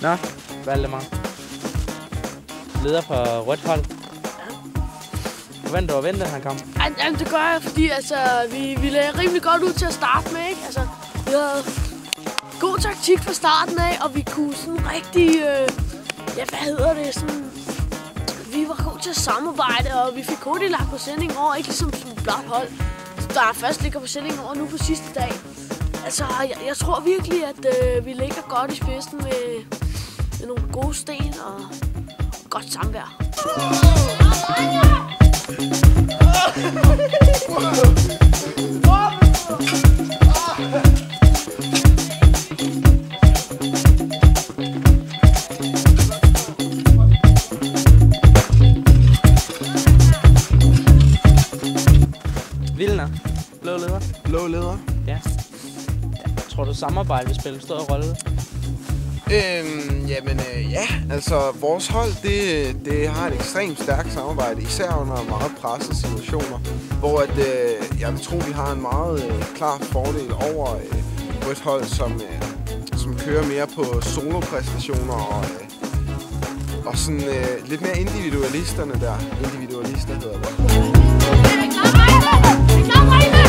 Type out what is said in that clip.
Nå, Valdemar. Leder for rødt hold. Forventer du at vente, at han kom? Jamen, det gør jeg, fordi altså, vi lagde rimelig godt ud til at starte med, ikke? Altså, vi havde god taktik fra starten af, og vi kunne sådan rigtig, ja, hvad hedder det, sådan, vi var gode til at samarbejde, og vi fik hurtigt lagt på sending over, ikke ligesom som et blot hold, der først ligger på sending over nu på sidste dag. Altså, jeg tror virkelig, at vi ligger godt i spidsen med nogle gode sten og godt samvær. Vildner. Blå leder. Blå leder? Ja. Tror du samarbejde vil spille en stor rolle? Ja, altså vores hold, det har et ekstremt stærkt samarbejde, især under meget pressede situationer, hvor at, jeg vil tro, vi har en meget klar fordel over rødt hold, som kører mere på solopræstationer og sådan lidt mere individualister hedder det.